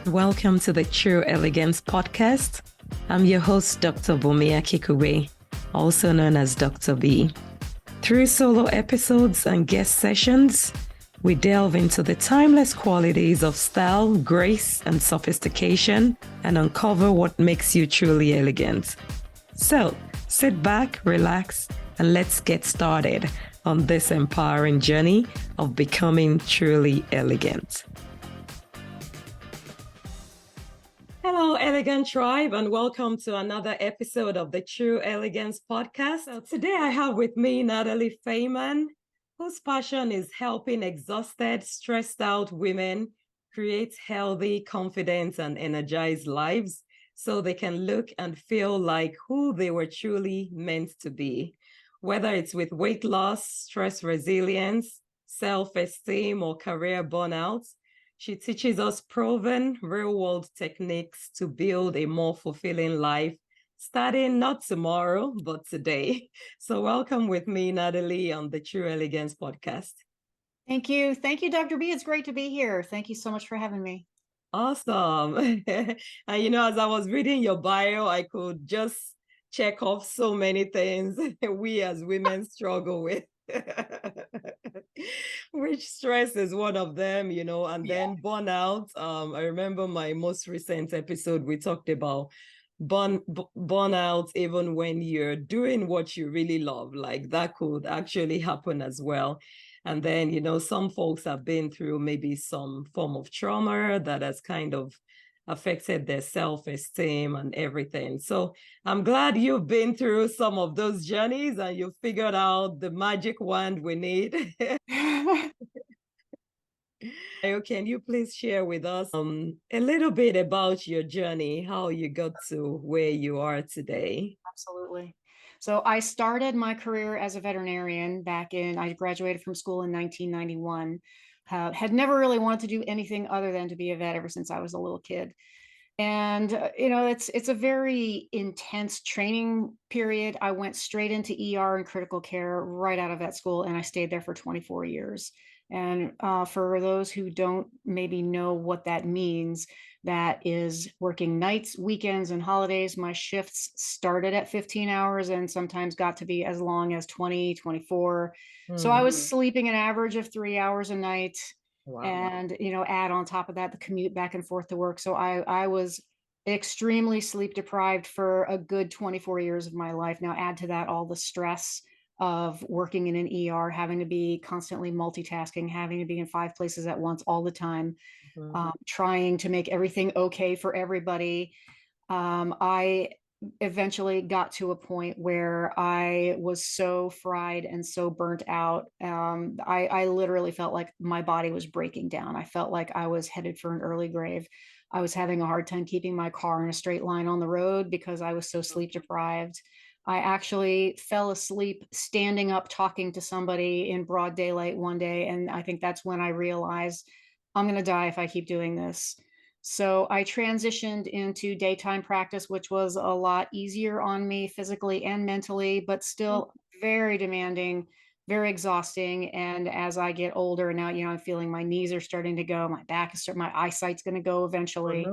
Welcome to the True Elegance podcast. I'm your host, Dr. Bumia Kikube, also known as Dr. B. Through solo episodes and guest sessions, we delve into the timeless qualities of style, grace, and sophistication, and uncover what makes you truly elegant. So, sit back, relax, and let's get started on this empowering journey of becoming truly elegant. Hello, Elegant Tribe, and welcome to another episode of the True Elegance podcast. So today I have with me Natalie Fayman, whose passion is helping exhausted, stressed out women create healthy, confident, and energized lives so they can look and feel like who they were truly meant to be. Whether it's with weight loss, stress resilience, self-esteem, or career burnout, she teaches us proven real-world techniques to build a more fulfilling life, starting not tomorrow, but today. So welcome with me, Natalie, on the True Elegance podcast. Thank you. Thank you, Dr. B. It's great to be here. Thank you so much for having me. Awesome. And as I was reading your bio, I could just check off so many things we as women struggle with. Which stress is one of them, and then burnout. I remember my most recent episode, we talked about burnout, even when you're doing what you really love, like that could actually happen as well. And then, some folks have been through maybe some form of trauma that has kind of affected their self-esteem and everything. So I'm glad you've been through some of those journeys and you've figured out the magic wand we need. Can you please share with us a little bit about your journey, how you got to where you are today? Absolutely. So I started my career as a veterinarian I graduated from school in 1991. Had never really wanted to do anything other than to be a vet ever since I was a little kid. And it's a very intense training period. I went straight into ER and critical care right out of vet school, and I stayed there for 24 years. And for those who don't maybe know what that means, that is working nights, weekends, and holidays. My shifts started at 15 hours and sometimes got to be as long as 20, 24. So I was sleeping an average of 3 hours a night. Wow. And add on top of that the commute back and forth to work. So I was extremely sleep deprived for a good 24 years of my life. Now add to that all the stress of working in an ER, having to be constantly multitasking, having to be in 5 places at once all the time, trying to make everything okay for everybody. I eventually got to a point where I was so fried and so burnt out. I literally felt like my body was breaking down. I felt like I was headed for an early grave. I was having a hard time keeping my car in a straight line on the road because I was so sleep deprived. I actually fell asleep standing up talking to somebody in broad daylight one day. And I think that's when I realized I'm going to die if I keep doing this. So I transitioned into daytime practice, which was a lot easier on me physically and mentally, but still very demanding, very exhausting. And as I get older now, I'm feeling my knees are starting to go, my eyesight's going to go eventually.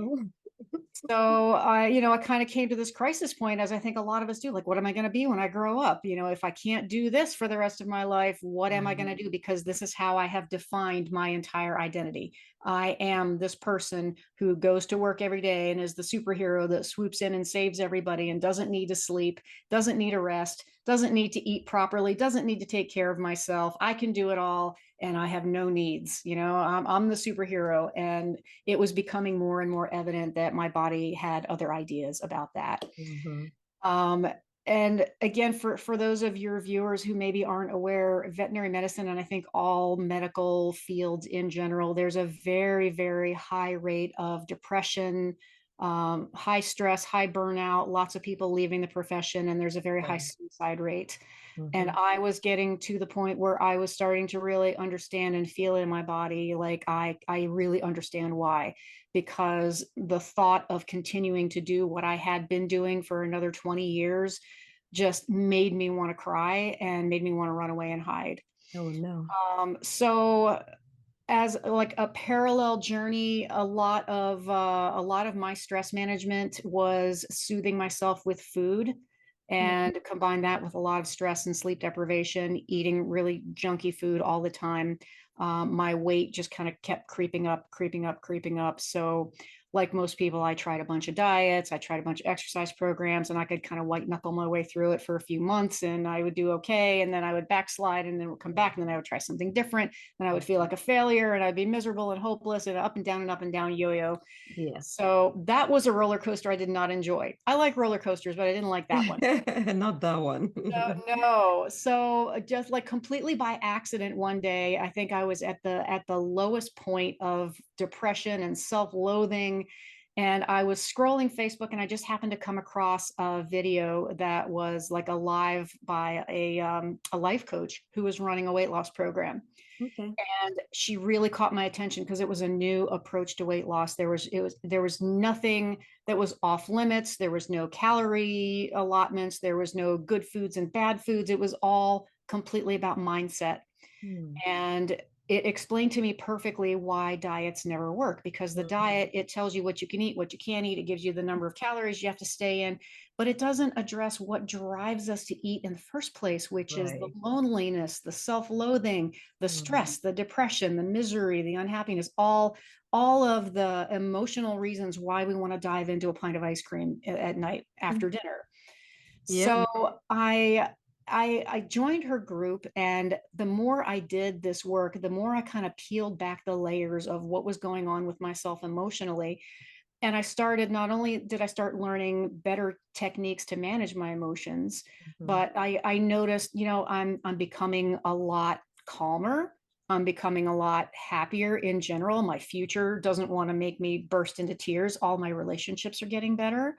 So I kind of came to this crisis point, as I think a lot of us do, like, what am I going to be when I grow up? If I can't do this for the rest of my life, what am I going to do? Because this is how I have defined my entire identity. I am this person who goes to work every day and is the superhero that swoops in and saves everybody and doesn't need to sleep, doesn't need a rest, doesn't need to eat properly, doesn't need to take care of myself. I can do it all and I have no needs. I'm the superhero. And it was becoming more and more evident that my body had other ideas about that. And again, for those of your viewers who maybe aren't aware, veterinary medicine, and I think all medical fields in general, there's a very, very high rate of depression, high stress, high burnout, lots of people leaving the profession, and there's a very high suicide rate. And I was getting to the point where I was starting to really understand and feel in my body, like I really understand why. Because the thought of continuing to do what I had been doing for another 20 years just made me want to cry and made me want to run away and hide. Oh, no. So as like a parallel journey, a lot of my stress management was soothing myself with food, and combine that with a lot of stress and sleep deprivation, eating really junky food all the time. My weight just kind of kept creeping up, creeping up, creeping up. So, like most people, I tried a bunch of diets, I tried a bunch of exercise programs, and I could kind of white knuckle my way through it for a few months, and I would do okay, and then I would backslide, and then would come back, and then I would try something different, and I would feel like a failure, and I'd be miserable and hopeless, and up and down, yo-yo. Yeah. So that was a roller coaster I did not enjoy. I like roller coasters, but I didn't like that one. Not that one. No. So just like completely by accident one day, I think I was at the lowest point of depression and self-loathing. And I was scrolling Facebook, and I just happened to come across a video that was like a live by a life coach who was running a weight loss program. Okay. And she really caught my attention because it was a new approach to weight loss. There was nothing that was off limits. There was no calorie allotments. There was no good foods and bad foods. It was all completely about mindset. Hmm. And it explained to me perfectly why diets never work, because the Mhm. diet, it tells you what you can eat, what you can't eat. It gives you the number of calories you have to stay in, but it doesn't address what drives us to eat in the first place, which is the Right. loneliness, the self-loathing, the Mm. stress, the depression, the misery, the unhappiness, all of the emotional reasons why we want to dive into a pint of ice cream at night after dinner. Yeah. So I joined her group, and the more I did this work, the more I kind of peeled back the layers of what was going on with myself emotionally. And I started, not only did I start learning better techniques to manage my emotions, Mhm. but I noticed, I'm becoming a lot calmer. I'm becoming a lot happier in general. My future doesn't want to make me burst into tears. All my relationships are getting better.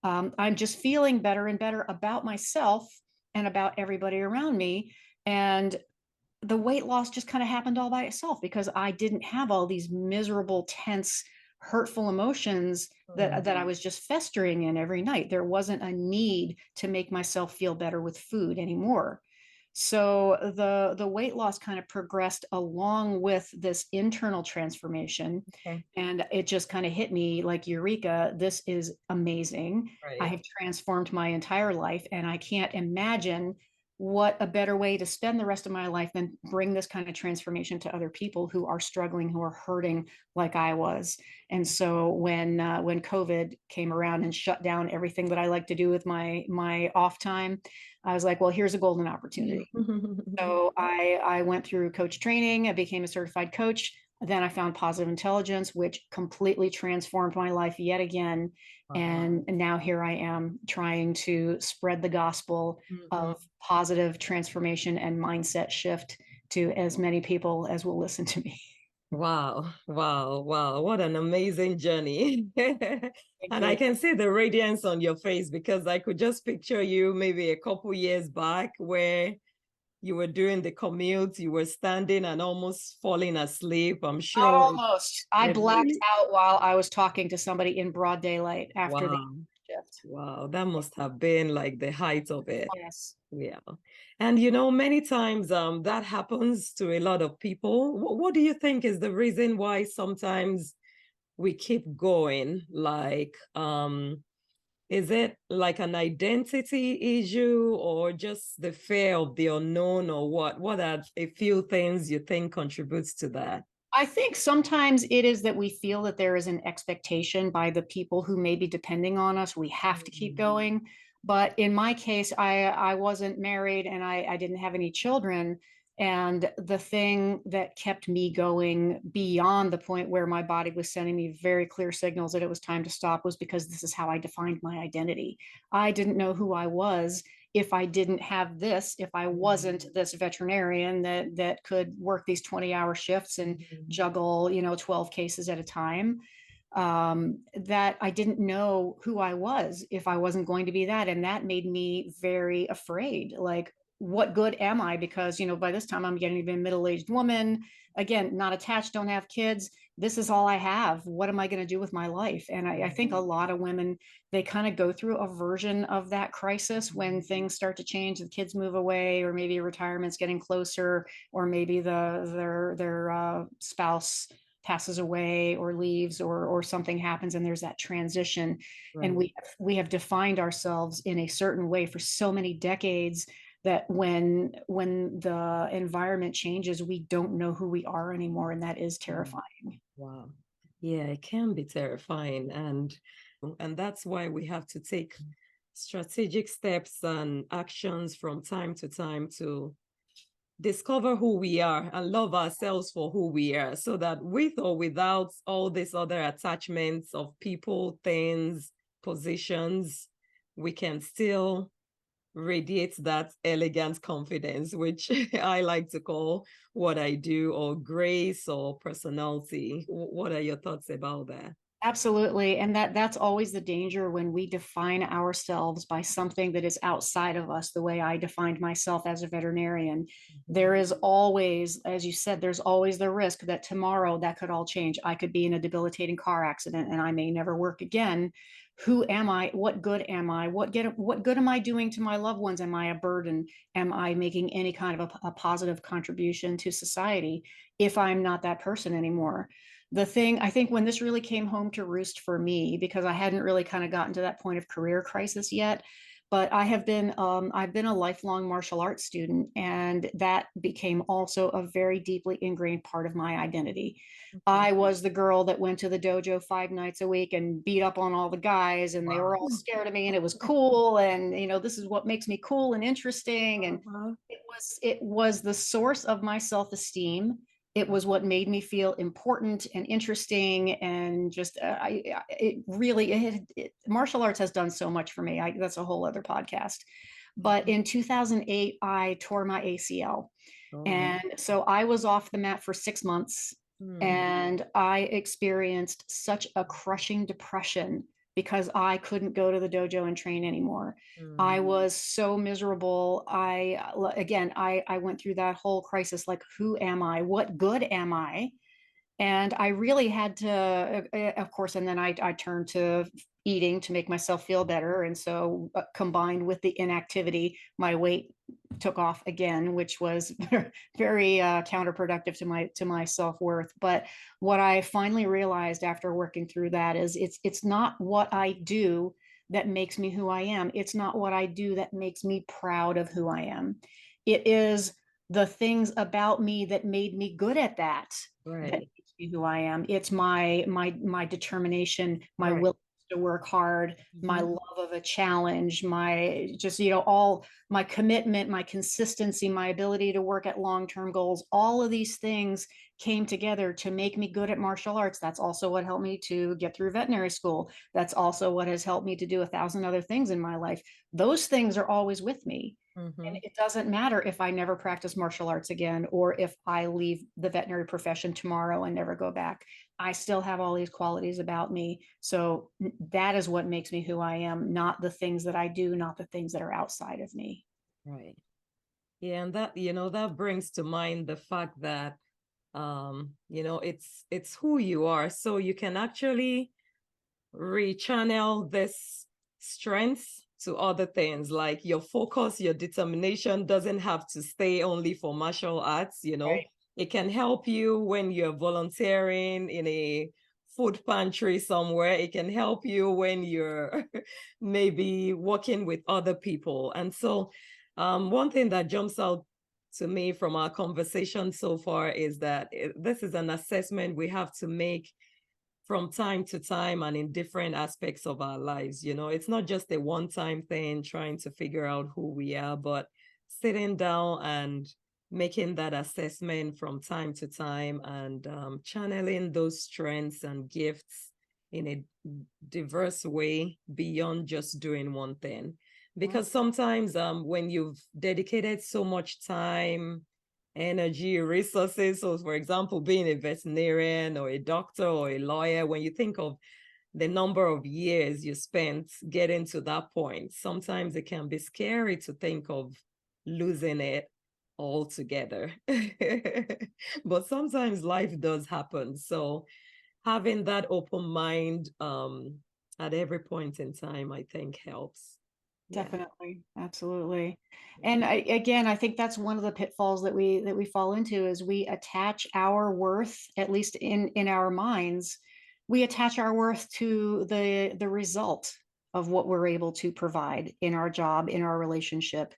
I'm just feeling better and better about myself and about everybody around me. And the weight loss just kind of happened all by itself because I didn't have all these miserable, tense, hurtful emotions that I Mm. was just festering in every night. There wasn't a need to make myself feel better with food anymore. So the weight loss kind of progressed along with this internal transformation, Okay. and it just kind of hit me like eureka, this is amazing. I Right. have transformed my entire life, and I can't imagine what a better way to spend the rest of my life than bring this kind of transformation to other people who are struggling, who are hurting like I was. And so when COVID came around and shut down everything that I like to do with my off time, I was like, well, here's a golden opportunity. So I went through coach training. I became a certified coach. Then I found positive intelligence, which completely transformed my life yet again. Wow. And now here I am trying to spread the gospel Mhm. of positive transformation and mindset shift to as many people as will listen to me. Wow, wow, wow. What an amazing journey. Thank And I you. can see the radiance on your face because I could just picture you maybe a couple years back where you were doing the commute, you were standing and almost falling asleep. I'm sure Almost. I it blacked really, out while I was talking to somebody in broad daylight after the wow, shift. wow, that must have been like the height of it. Yes. Yeah. And many times that happens to a lot of people. What do you think is the reason why sometimes we keep going? Like, is it like an identity issue or just the fear of the unknown or what? What are a few things you think contributes to that? I think sometimes it is that we feel that there is an expectation by the people who may be depending on us. We have to keep Mhm. going. But in my case, I wasn't married, and I didn't have any children. And the thing that kept me going beyond the point where my body was sending me very clear signals that it was time to stop was because this is how I defined my identity. I didn't know who I was if I didn't have this, if I wasn't Mhm. this veterinarian that could work these 20-hour shifts and Mhm. juggle, 12 cases at a time, that I didn't know who I was if I wasn't going to be that. And that made me very afraid. Like, what good am I? Because, by this time I'm getting to be a middle-aged woman, again, not attached, don't have kids. this is all I have. What am I going to do with my life? And I think a lot of women, they kind of go through a version of that crisis when things start to change, the kids move away, or maybe retirement's getting closer, or maybe their spouse passes away or leaves, or something happens and there's that transition. And Right. we have defined ourselves in a certain way for so many decades that when the environment changes, we don't know who we are anymore, and that is terrifying. Wow. Yeah, it can be terrifying. And that's why we have to take strategic steps and actions from time to time to discover who we are and love ourselves for who we are, so that with or without all these other attachments of people, things, positions, we can still radiates that elegant confidence, which I like to call what I do, or grace or personality. What are your thoughts about that? Absolutely. And that's always the danger when we define ourselves by something that is outside of us, the way I defined myself as a veterinarian. There is always, as you said, there's always the risk that tomorrow that could all change. I could be in a debilitating car accident and I may never work again. Who am I? What good am I? What good am I doing to my loved ones? Am I a burden? Am I making any kind of a positive contribution to society if I'm not that person anymore? The thing I think when this really came home to roost for me, because I hadn't really kind of gotten to that point of career crisis yet, but I've been a lifelong martial arts student, and that became also a very deeply ingrained part of my identity. Mhm. I was the girl that went to the dojo 5 nights a week and beat up on all the guys, and they Wow. were all scared of me, and it was cool, and this is what makes me cool and interesting. And Uh-huh. it was the source of my self-esteem. It was what made me feel important and interesting, and just it really martial arts has done so much for me. That's a whole other podcast. But in 2008, I tore my ACL, Oh. and so I was off the mat for 6 months, Hmm. and I experienced such a crushing depression because I couldn't go to the dojo and train anymore. Hmm. I was so miserable. I went through that whole crisis, like, who am I? What good am I? And I really had to, of course, and then I turned to eating to make myself feel better. And so, combined with the inactivity, my weight took off again, which was very counterproductive to my self-worth. But what I finally realized after working through that is it's not what I do that makes me who I am. It's not what I do that makes me proud of who I am. It is the things about me that made me good at that Right. makes me who I am. It's my determination, my Right. will to work hard, my Mhm. love of a challenge, my just all my commitment, my consistency, my ability to work at long-term goals. All of these things came together to make me good at martial arts. That's also what helped me to get through veterinary school. That's also what has helped me to do 1,000 other things in my life. Those things are always with me. And Mhm. it doesn't matter if I never practice martial arts again, or if I leave the veterinary profession tomorrow and never go back. I still have all these qualities about me. So that is what makes me who I am, not the things that I do, not the things that are outside of me. Right. Yeah, and that, that brings to mind the fact that it's who you are. So you can actually rechannel this strength to other things, like your focus, your determination doesn't have to stay only for martial arts. Right. It can help you when you're volunteering in a food pantry somewhere. It can help you when you're maybe working with other people. And so one thing that jumps out to me from our conversation so far is that this is an assessment we have to make from time to time and in different aspects of our lives. It's not just a one-time thing trying to figure out who we are, but sitting down and making that assessment from time to time, and channeling those strengths and gifts in a diverse way beyond just doing one thing. Yeah. Because sometimes when you've dedicated so much time, energy, resources. So, for example, being a veterinarian or a doctor or a lawyer, when you think of the number of years you spent getting to that point, sometimes it can be scary to think of losing it altogether. But sometimes life does happen. So, having that open mind at every point in time, I think helps. Yeah. Definitely. Absolutely. Yeah. And again, I think that's one of the pitfalls that we fall into is we attach our worth, at least in our minds, we attach our worth to the result of what we're able to provide in our job, in our relationship.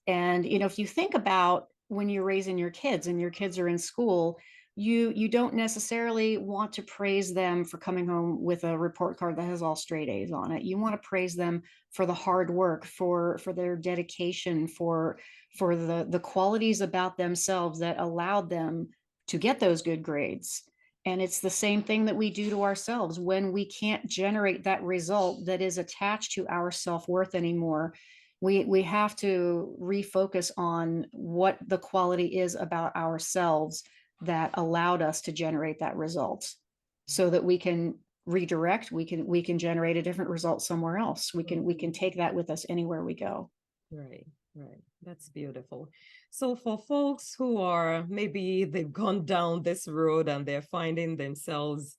And if you think about when you're raising your kids and your kids are in school, you don't necessarily want to praise them for coming home with a report card that has all straight A's on it. You want to praise them for the hard work, for their dedication, for the qualities about themselves that allowed them to get those good grades. And it's the same thing that we do to ourselves when we can't generate that result that is attached to our self-worth anymore. We have to refocus on what the quality is about ourselves that allowed us to generate that result, so that we can redirect, we can generate a different result somewhere else. We can take that with us anywhere we go. Right, right. That's beautiful. So for folks who are maybe they've gone down this road and they're finding themselves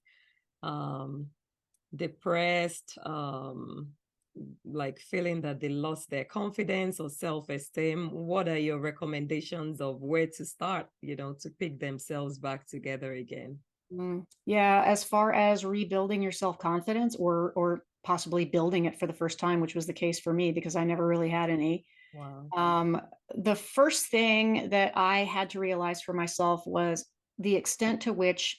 um depressed, like feeling that they lost their confidence or self-esteem, what are your recommendations of where to start, to pick themselves back together again? Yeah, as far as rebuilding your self-confidence or possibly building it for the first time, which was the case for me because I never really had any. Wow. Um, the first thing that I had to realize for myself was the extent to which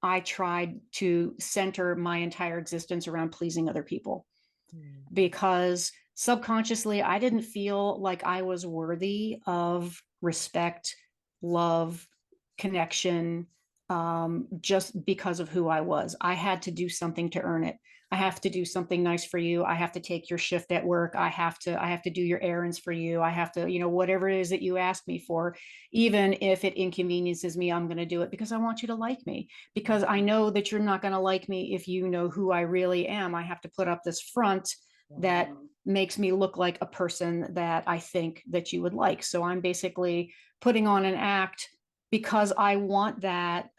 I tried to center my entire existence around pleasing other people, Mm. because subconsciously I didn't feel like I was worthy of respect, love, connection, just because of who I was. I had to do something to earn it. I have to do something nice for you. I have to take your shift at work. I have to do your errands for you. I have to, whatever it is that you ask me for, even if it inconveniences me, I'm going to do it because I want you to like me, because I know that you're not going to like me if you know who I really am. I have to put up this front that makes me look like a person that I think that you would like. So I'm basically putting on an act because I want that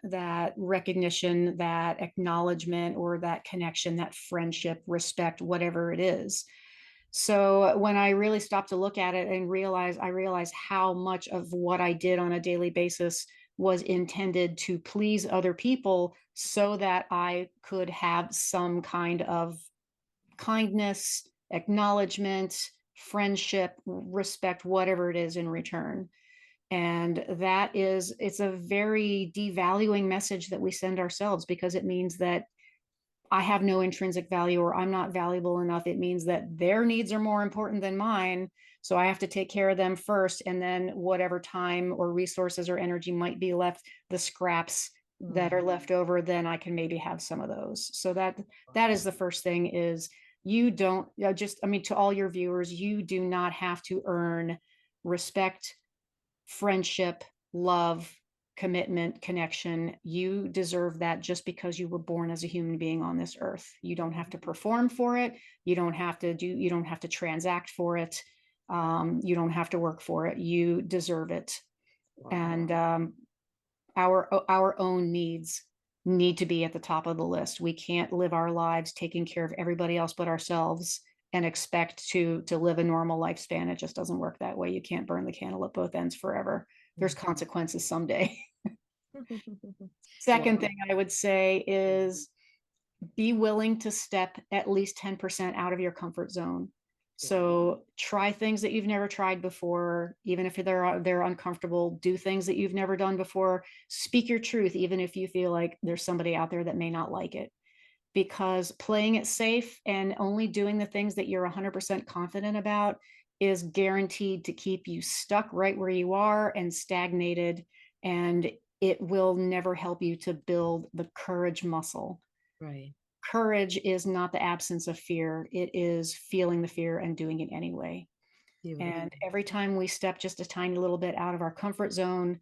recognition, that acknowledgement, or that connection, that friendship, respect, whatever it is. So when I really stopped to look at it and I realized how much of what I did on a daily basis was intended to please other people so that I could have some kind of kindness, acknowledgement, friendship, respect, whatever it is in return. And it's a very devaluing message that we send ourselves, because it means that I have no intrinsic value or I'm not valuable enough. It means that their needs are more important than mine. So I have to take care of them first. And then whatever time or resources or energy might be left, the scraps that are left over, then I can maybe have some of those. So that is the first thing. Is you don't to all your viewers, you do not have to earn respect, friendship, love, commitment, connection. You deserve that just because you were born as a human being on this earth. You don't have to perform for it. You don't have to transact for it. You don't have to work for it. You deserve it. Wow. And our own needs need to be at the top of the list. We can't live our lives taking care of everybody else but ourselves and expect to live a normal lifespan. It just doesn't work that way. You can't burn the candle at both ends forever. There's consequences someday. Second Wow. thing I would say is be willing to step at least 10% out of your comfort zone. So try things that you've never tried before, even if they're uncomfortable. Do things that you've never done before. Speak your truth, even if you feel like there's somebody out there that may not like it. Because playing it safe and only doing the things that you're 100% confident about is guaranteed to keep you stuck right where you are and stagnated. And it will never help you to build the courage muscle. Right. Courage is not the absence of fear. It is feeling the fear and doing it anyway. Beautiful. And every time we step just a tiny little bit out of our comfort zone,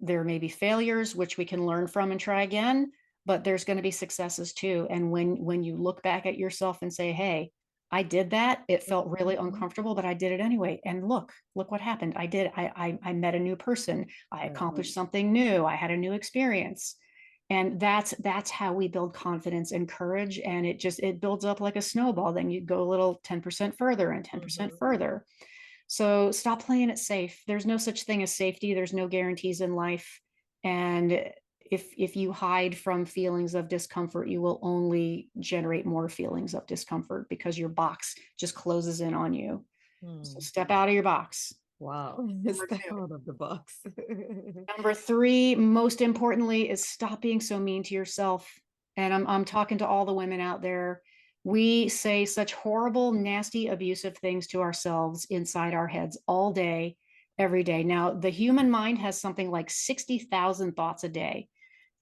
there may be failures, which we can learn from and try again, but there's going to be successes too. And when you look back at yourself and say, hey, I did that, it felt really uncomfortable, but I did it anyway. And look what happened. I met a new person. I accomplished something new. I had a new experience. And that's how we build confidence and courage. And it builds up like a snowball. Then you go a little 10% further and 10% Mhm. further. So stop playing it safe. There's no such thing as safety. There's no guarantees in life. And if you hide from feelings of discomfort, you will only generate more feelings of discomfort because your box just closes in on you. So Hmm. step out of your box. Wow. Number Step two. out of the box. Number three, most importantly, is stop being so mean to yourself. And I'm talking to all the women out there. We say such horrible, nasty, abusive things to ourselves inside our heads all day, every day. Now, the human mind has something like 60,000 thoughts a day,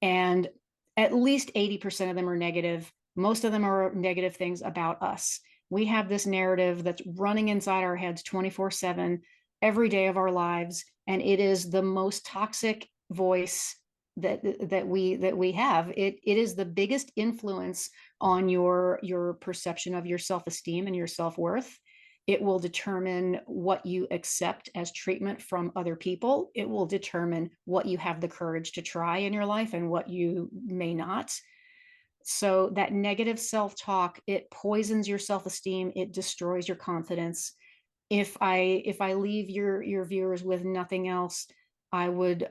and at least 80% of them are negative. Most of them are negative things about us. We have this narrative that's running inside our heads 24/7 every day of our lives, and it is the most toxic voice that we have. It is the biggest influence on your perception of your self-esteem and your self-worth. It will determine what you accept as treatment from other people. It will determine what you have the courage to try in your life and what you may not. So that negative self-talk, it poisons your self-esteem, it destroys your confidence. If I leave your viewers with nothing else, I would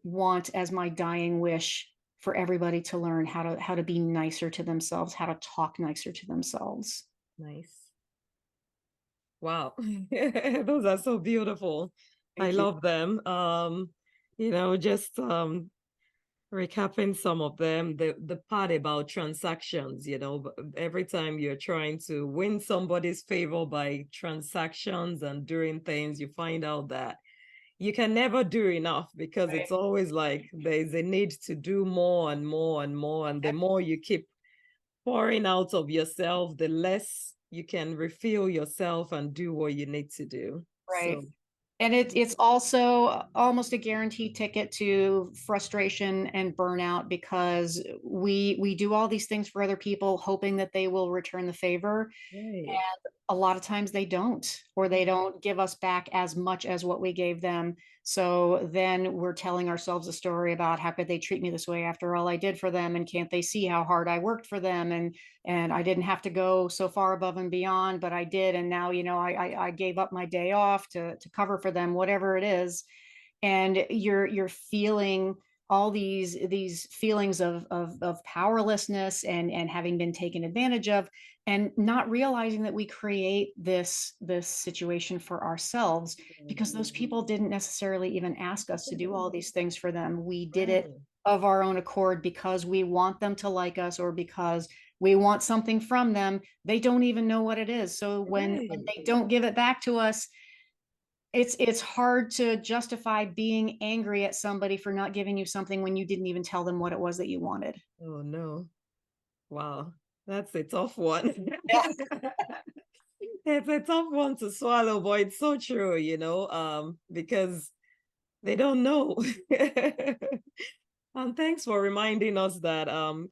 want as my dying wish for everybody to learn how to be nicer to themselves, how to talk nicer to themselves. Nice. Wow. Those are so beautiful. I Thank you. love them. Just recapping some of them, the part about transactions, every time you're trying to win somebody's favor by transactions and doing things, you find out that you can never do enough because Right. it's always like there's a need to do more and more and more. And the more you keep pouring out of yourself, the less you can refill yourself and do what you need to do. Right. So, And it's also almost a guaranteed ticket to frustration and burnout because we do all these things for other people, hoping that they will return the favor. right. And a lot of times they don't, or they don't give us back as much as what we gave them. So then we're telling ourselves a story about how could they treat me this way after all I did for them, and can't they see how hard I worked for them, and I didn't have to go so far above and beyond, but I did, and now I gave up my day off to cover for them, whatever it is. And you're feeling all these feelings of powerlessness and having been taken advantage of, and not realizing that we create this situation for ourselves because those people didn't necessarily even ask us to do all these things for them. We did it Right. of our own accord because we want them to like us, or because we want something from them. They don't even know what it is. So when Right. they don't give it back to us, it's hard to justify being angry at somebody for not giving you something when you didn't even tell them what it was that you wanted. Oh no. Wow. That's a tough one. Yeah. It's a tough one to swallow, but it's so true, because they don't know. And thanks for reminding us that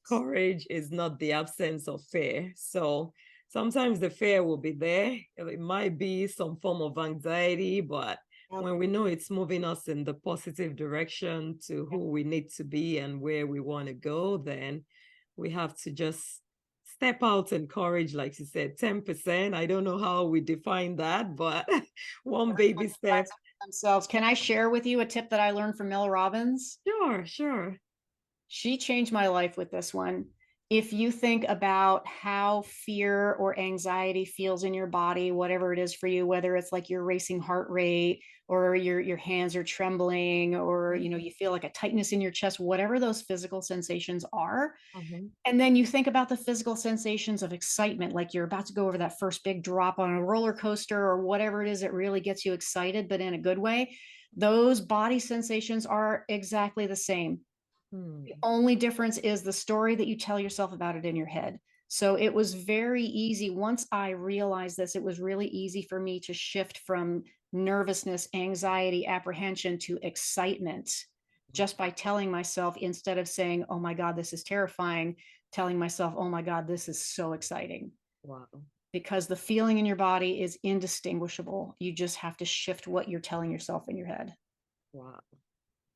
courage is not the absence of fear. So sometimes the fear will be there. It might be some form of anxiety, but Yep. when we know it's moving us in the positive direction to who we need to be and where we want to go, then we have to just step out in courage, like you said, 10%. I don't know how we define that, but one baby step. Themselves. Can I share with you a tip that I learned from Mel Robbins? Sure, sure. She changed my life with this one. If you think about how fear or anxiety feels in your body, whatever it is for you, whether it's like your racing heart rate, or your hands are trembling, or you feel like a tightness in your chest, whatever those physical sensations are, Uh-huh. and then you think about the physical sensations of excitement, like you're about to go over that first big drop on a roller coaster, or whatever it is that really gets you excited, but in a good way. Those body sensations are exactly the same. The Hmm. only difference is the story that you tell yourself about it in your head. So it was very easy. Once I realized this, it was really easy for me to shift from nervousness, anxiety, apprehension to excitement, just by telling myself, instead of saying, oh my God, this is terrifying, telling myself, oh my God, this is so exciting. Wow. Because the feeling in your body is indistinguishable. You just have to shift what you're telling yourself in your head. Wow.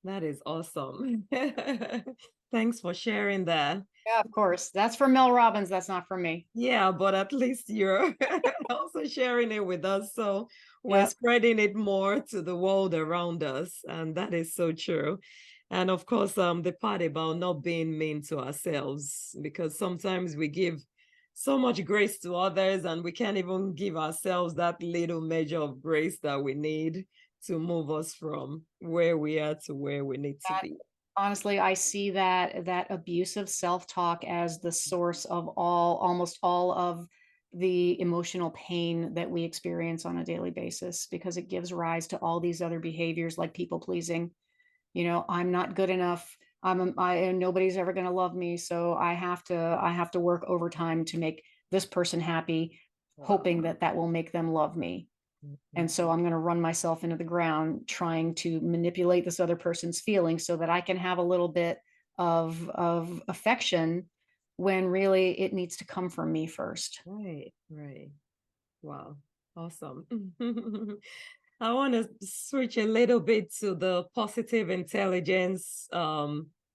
That is awesome. Thanks for sharing that. Yeah, of course. That's for Mel Robbins. That's not for me. Yeah, but at least you're also sharing it with us. So we're Yep. spreading it more to the world around us. And that is so true. And of course, the part about not being mean to ourselves, because sometimes we give so much grace to others and we can't even give ourselves that little measure of grace that we need to move us from where we are to where we need to That be. honestly, I see that abusive self-talk as the source of almost all of the emotional pain that we experience on a daily basis because it gives rise to all these other behaviors like people pleasing. I'm not good enough. And nobody's ever going to love me, so I have to work overtime to make this person happy, Wow. hoping that that will make them love me. Mhm. And so I'm going to run myself into the ground trying to manipulate this other person's feelings so that I can have a little bit of affection when really it needs to come from me first. Right, right. Wow, awesome. I want to switch a little bit to the positive intelligence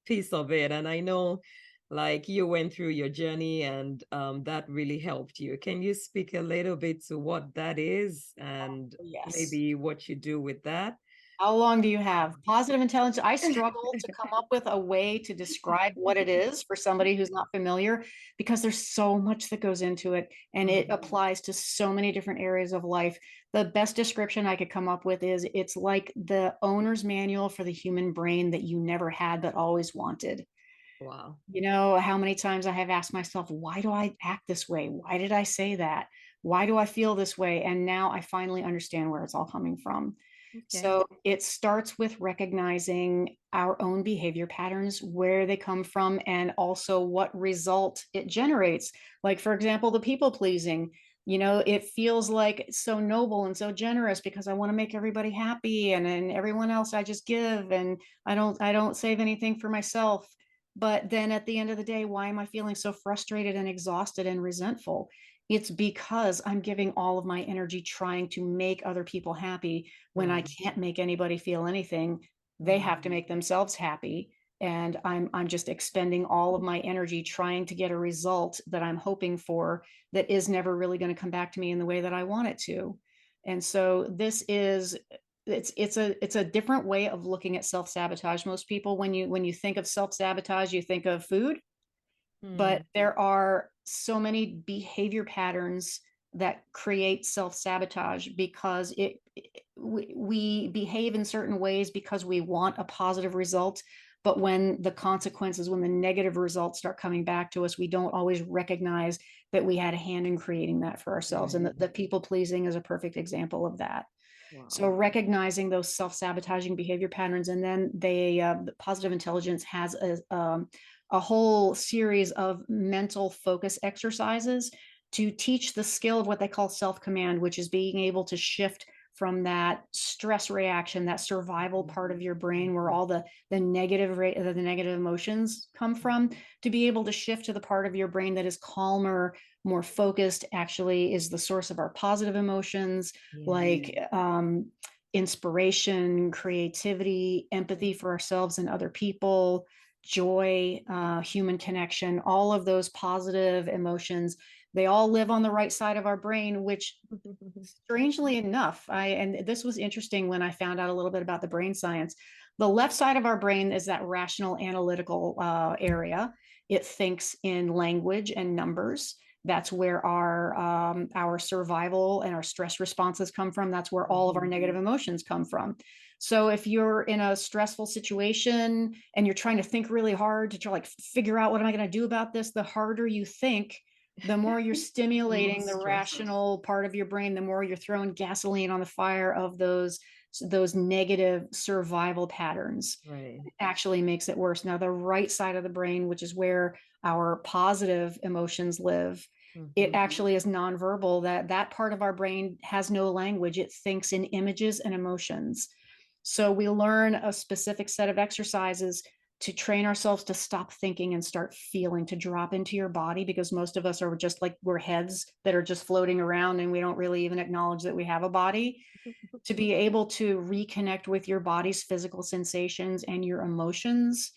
piece of it. And I know like you went through your journey and that really helped you. Can you speak a little bit to what that is and Yes. maybe what you do with that? How long do you have? Positive intelligence. I struggle to come up with a way to describe what it is for somebody who's not familiar because there's so much that goes into it and it Mhm. applies to so many different areas of life. The best description I could come up with is it's like the owner's manual for the human brain that you never had but always wanted. Wow. How many times I have asked myself, why do I act this way? Why did I say that? Why do I feel this way? And now I finally understand where it's all coming from. Okay. So it starts with recognizing our own behavior patterns, where they come from, and also what result it generates. Like, for example, the people pleasing. It feels like it's so noble and so generous because I want to make everybody happy, and everyone else I just give, and I don't save anything for myself. But then at the end of the day, why am I feeling so frustrated and exhausted and resentful? It's because I'm giving all of my energy trying to make other people happy when I Right. can't make anybody feel anything. They have to Mhm. make themselves happy. And I'm just expending all of my energy trying to get a result that I'm hoping for that is never really going to come back to me in the way that I want it to. And so this is it's a different way of looking at self-sabotage. Most people, when you think of self-sabotage, you think of food, but Mm. there are so many behavior patterns that create self-sabotage because we behave in certain ways because we want a positive result, but when the consequences, when the negative results start coming back to us, we don't always recognize that we had a hand in creating that for ourselves, and Right. the people pleasing is a perfect example of that. So Wow. recognizing those self-sabotaging behavior patterns, and then the positive intelligence has a whole series of mental focus exercises to teach the skill of what they call self-command, which is being able to shift from that stress reaction, that survival Mhm. part of your brain where all the negative emotions come from, to be able to shift to the part of your brain that is calmer, more focused, actually is the source of our positive emotions, Yeah. like inspiration, creativity, empathy for ourselves and other people, joy, human connection, all of those positive emotions. They all live on the right side of our brain, which strangely enough, and this was interesting when I found out a little bit about the brain science. The left side of our brain is that rational analytical area. It thinks in language and numbers. That's where our survival and our stress responses come from. That's where all of our Mhm. negative emotions come from. So if you're in a stressful situation and you're trying to think really hard to try like figure out what am I going to do about this, the harder you think, the more you're The more stimulating the stress. rational part of your brain, the more you're throwing gasoline on the fire of those negative survival patterns. Right. It actually makes it worse. Now, the right side of the brain, which is where our positive emotions live, it Mhm. actually is nonverbal. That part of our brain has no language. It thinks in images and emotions. So we learn a specific set of exercises to train ourselves to stop thinking and start feeling, to drop into your body, because most of us are just like we're heads that are just floating around and we don't really even acknowledge that we have a body. To be able to reconnect with your body's physical sensations and your emotions,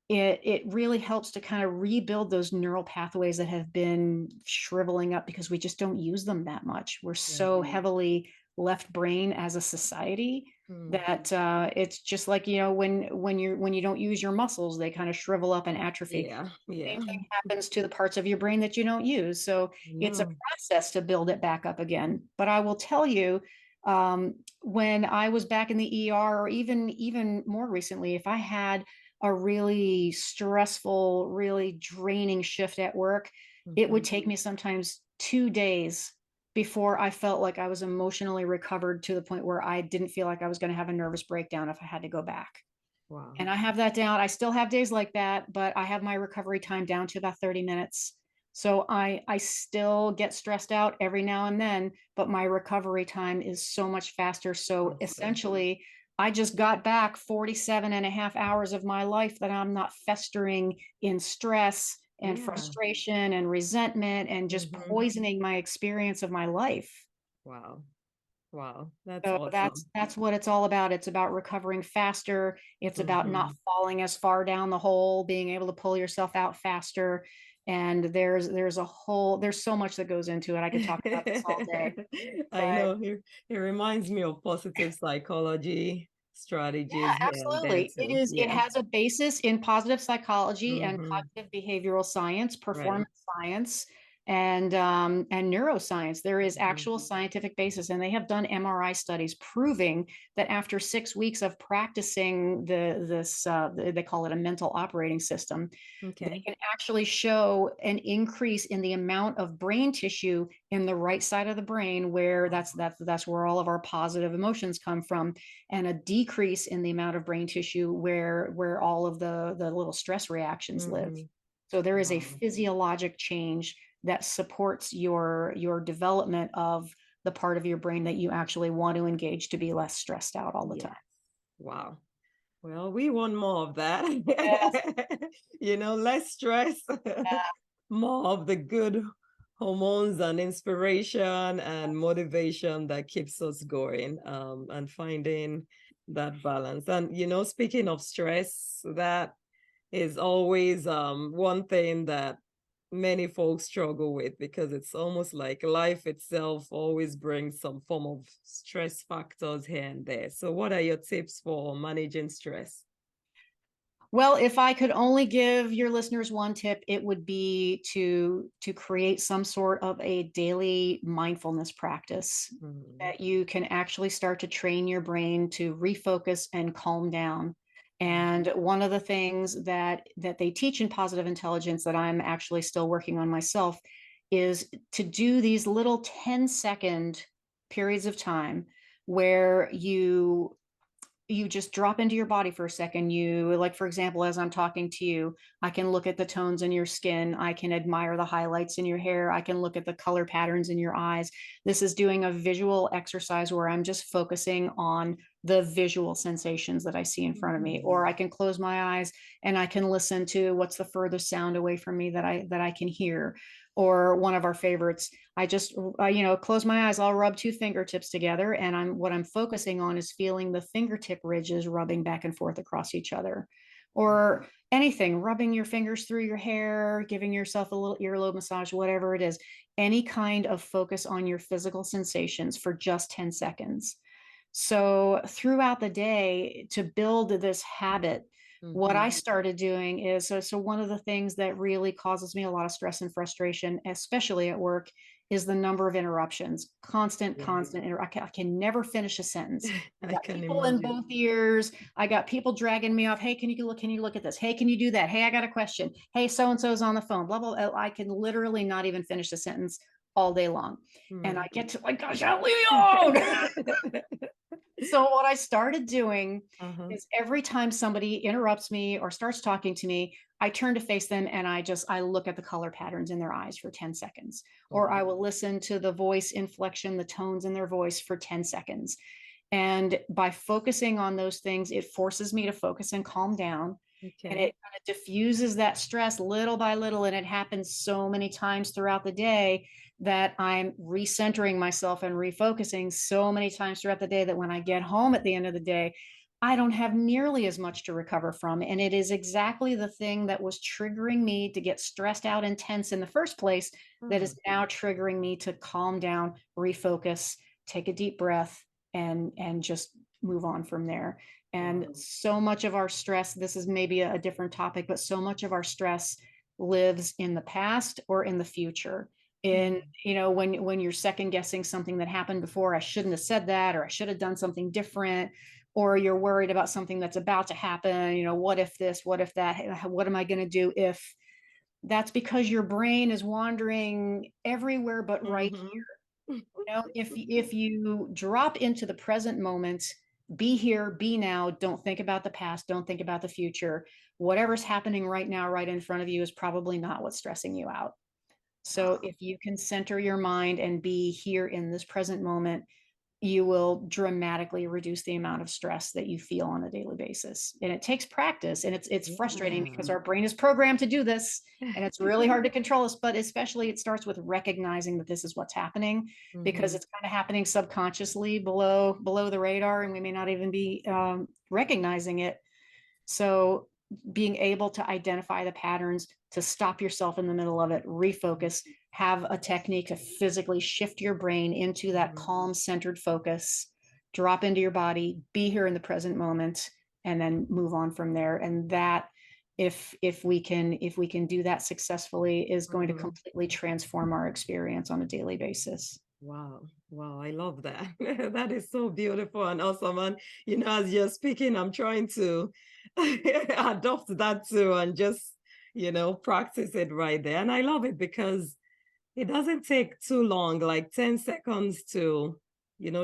it really helps to kind of rebuild those neural pathways that have been shriveling up because we just don't use them that much. We're so heavily left brain as a society that it's just like, when you don't use your muscles, they kind of shrivel up and atrophy. Yeah. Yeah. Same thing happens to the parts of your brain that you don't use. So it's a No. process to build it back up again. But I will tell you, when I was back in the ER, or even more recently, if I had a really stressful, really draining shift at work, it would take me sometimes 2 days before I felt like I was emotionally recovered to the point where I didn't feel like I was going to have a nervous breakdown if I had to go back. Wow. And I have that down. I still have days like that, but I have my recovery time down to about 30 minutes. So I still get stressed out every now and then, but my recovery time is so much faster. So Awesome. essentially, I just got back 47 and a half hours of my life that I'm not festering in stress and Yeah. frustration and resentment and just poisoning my experience of my life. Wow. Wow. That's So awesome. that's what it's all about. It's about recovering faster. It's about not falling as far down the hole, being able to pull yourself out faster. And there's so much that goes into it. I could talk about this all day. I But know it reminds me of positive psychology yeah, strategies here and there absolutely. too. It Yeah. has a basis in positive psychology and Mm-hmm. cognitive behavioral science, Right. performance science, and neuroscience. There is Mm-hmm. actual scientific basis, and they have done MRI studies proving that after 6 weeks of practicing they call it a mental operating system, they Okay. can actually show an increase in the amount of brain tissue in the right side of the brain, where that's where all of our positive emotions come from, and a decrease in the amount of brain tissue where all of the little stress reactions live. Mm-hmm. So there is a Wow. physiologic change that supports your development of the part of your brain that you actually want to engage to be less stressed out all the Yes. time. Wow. Well, we want more of that. Yes. Less stress, Yeah. more of the good hormones and inspiration and motivation that keeps us going, and finding that balance. And, speaking of stress, that is always one thing that many folks struggle with because it's almost like life itself always brings some form of stress factors here and there. So, what are your tips for managing stress? Well, if I could only give your listeners one tip, it would be to create some sort of a daily mindfulness practice Mm, that you can actually start to train your brain to refocus and calm down. And one of the things that they teach in positive intelligence that I'm actually still working on myself is to do these little 10-second periods of time where you just drop into your body for a second. You, like, for example, as I'm talking to you, I can look at the tones in your skin. I can admire the highlights in your hair. I can look at the color patterns in your eyes. This is doing a visual exercise where I'm just focusing on the visual sensations that I see in front of me. Or I can close my eyes and I can listen to what's the furthest sound away from me that I can hear. Or one of our favorites, I just, close my eyes, I'll rub two fingertips together, and what I'm focusing on is feeling the fingertip ridges rubbing back and forth across each other. Or anything, rubbing your fingers through your hair, giving yourself a little earlobe massage, whatever it is, any kind of focus on your physical sensations for just 10 seconds. So throughout the day, to build this habit, what I started doing is, so one of the things that really causes me a lot of stress and frustration, especially at work, is the number of interruptions. Constant, yeah, constant. I can never finish a sentence. I I got can people in imagine. both ears. I got people dragging me off. Hey, can you look? Can you look at this? Hey, can you do that? Hey, I got a question. Hey, so and so's on the phone. Blah blah. I can literally not even finish a sentence all day long, and I get to, like, gosh, leave me alone. So what I started doing Uh-huh. is every time somebody interrupts me or starts talking to me, I turn to face them and I look at the color patterns in their eyes for 10 seconds. Or I Wow. will listen to the voice inflection, the tones in their voice for 10 seconds. And by focusing on those things, it forces me to focus and calm down. And Okay. it kind of diffuses that stress little by little. And it happens so many times throughout the day that I'm recentering myself and refocusing so many times throughout the day that when I get home at the end of the day, I don't have nearly as much to recover from. And it is exactly the thing that was triggering me to get stressed out and tense in the first place that is Mm. now triggering me to calm down, refocus, take a deep breath, and just move on from there. And Wow. so much of our stress, this is maybe a different topic, but so much of our stress lives in the past or in the future. In, Mm. when you're second guessing something that happened before, I shouldn't have said that, or I should have done something different, or you're worried about something that's about to happen, what if this, what if that, what am I going to do if? That's because your brain is wandering everywhere but right Mhm. here. If you drop into the present moment, be here, be now, don't think about the past, don't think about the future. Whatever's happening right now, right in front of you, is probably not what's stressing you out. So Wow. if you can center your mind and be here in this present moment, you will dramatically reduce the amount of stress that you feel on a daily basis. And it takes practice, and it's frustrating Yeah. because our brain is programmed to do this, and it's really hard to control us, but especially it starts with recognizing that this is what's happening, because Mhm. it's kind of happening subconsciously below the radar, and we may not even be recognizing it. So being able to identify the patterns, to stop yourself in the middle of it, refocus, have a technique to physically shift your brain into that Mhm. calm, centered focus, drop into your body, be here in the present moment, and then move on from there. And that, if we can do that successfully, is going to Mhm. completely transform our experience on a daily basis. Wow. Wow. I love that. That is so beautiful and awesome. And, as you're speaking, I'm trying to adopt that too and just, practice it right there. And I love it because it doesn't take too long, like 10 seconds to,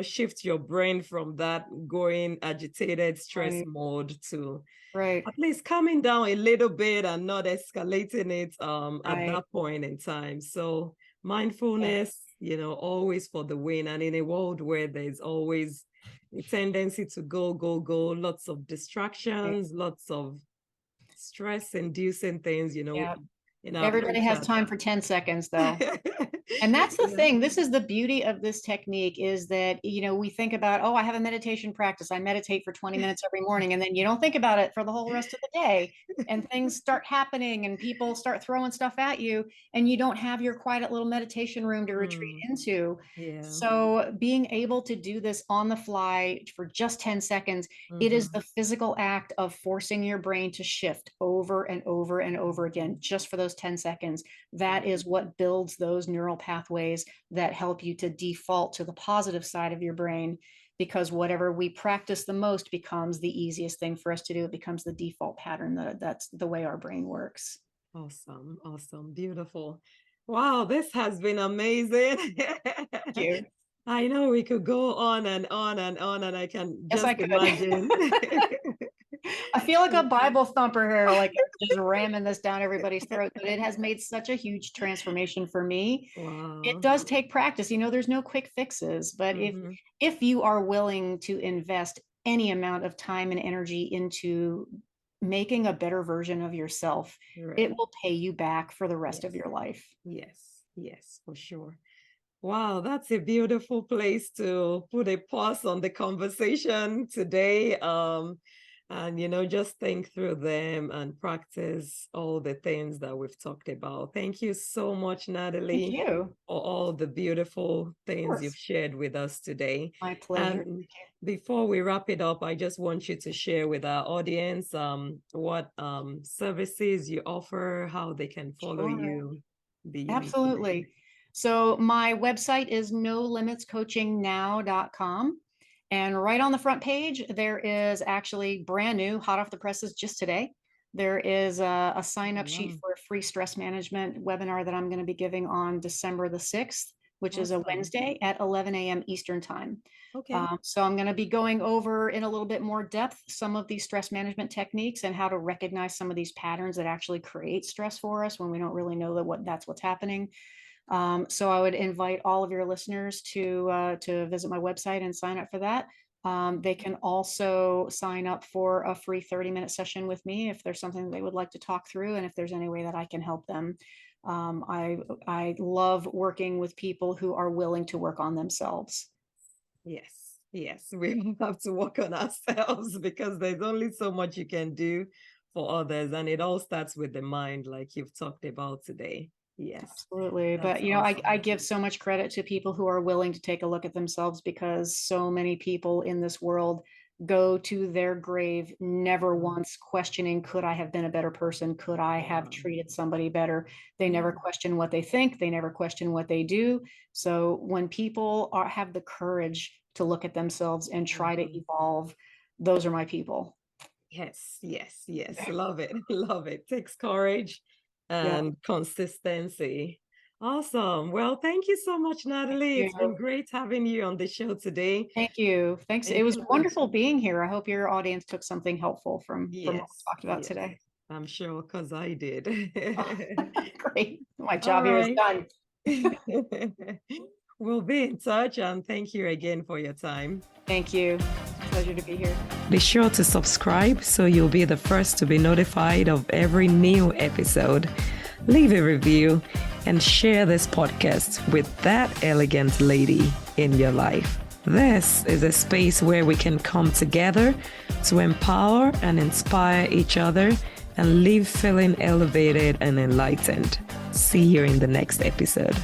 shift your brain from that going agitated stress Right, mode to right, at least calming down a little bit and not escalating it at right. that point in time. So Yeah, mindfulness, always for the win. And in a world where there's always a tendency to go, go, go, lots of right. distractions, lots of stress inducing things, Yeah. in our Everybody has culture. time for 10 seconds though. And that's the Yeah. thing. This is the beauty of this technique, is that, we think about, oh, I have a meditation practice. I meditate for 20 minutes every morning. And then you don't think about it for the whole rest of the day. And things start happening and people start throwing stuff at you. And you don't have your quiet little meditation room to retreat Mm, into. yeah. So being able to do this on the fly for just 10 seconds, it is Hmm. the physical act of forcing your brain to shift over and over and over again, just for those 10 seconds. That is what builds those neural pathways that help you to default to the positive side of your brain, because whatever we practice the most becomes the easiest thing for us to do. It becomes the default pattern. That's the way our brain works. Awesome. Awesome. Beautiful. Wow, this has been amazing. Thank you. I know we could go on and on and on, and I can Yes, I just could. imagine. I feel like a Bible thumper here, like just ramming this down everybody's throat, but it has made such a huge transformation for me. It Wow. does take practice. There's no quick fixes, but if Hmm. if you are willing to invest any amount of time and energy into making a better version of yourself, it Right. will pay you back for the rest of Yes. your life. Yes. Yes, for sure. Wow, that's a beautiful place to put a pause on the conversation today. And just think through them and practice all the things that we've talked about. Thank you so much, Thank Natalie, you. for all the beautiful Of things you've course. shared with us today. My pleasure. And before we wrap it up, I just want you to share with our audience what services you offer, how they can follow Sure. you, the unique connection. Absolutely. So my website is nolimitscoachingnow.com. And right on the front page, there is actually brand new, hot off the presses just today. There is a sign up sheet Wow. for a free stress management webinar that I'm going to be giving on December the 6th, which is a Awesome. Wednesday at 11 a.m. Eastern Time. Okay. So I'm going to be going over in a little bit more depth some of these stress management techniques and how to recognize some of these patterns that actually create stress for us when we don't really know that's what's happening. So I would invite all of your listeners to visit my website and sign up for that. They can also sign up for a free 30-minute session with me if there's something they would like to talk through, and if there's any way that I can help them. I love working with people who are willing to work on themselves. Yes. Yes, we have to work on ourselves because there's only so much you can do for others. And it all starts with the mind, like you've talked about today. Yes, Absolutely. that's But, I awesome. give so much credit to people who are willing to take a look at themselves because so many people in this world go to their grave never Mm. once questioning, could I have been a better person? Could I have Wow. treated somebody better? They never Yeah. question what they think. They never question what they do. So when people have the courage to look at themselves and try to Mhm. evolve, those are my people. Yes, yes, yes. Love it. Love it. Takes courage Yeah. and consistency. Awesome. Well, thank you so much, Natalie. It's been You. great having you on the show today. Thank you. Thanks. It Thank was you for, wonderful being here. I hope your audience took something helpful from what yes, we talked about yes. today. I'm sure because I did. Oh, great. My All job here is right. done. We'll be in touch and thank you again for your time. Thank you. Pleasure to be here. Be sure to subscribe so you'll be the first to be notified of every new episode. Leave a review and share this podcast with that elegant lady in your life. This is a space where we can come together to empower and inspire each other and live feeling elevated and enlightened. See you in the next episode.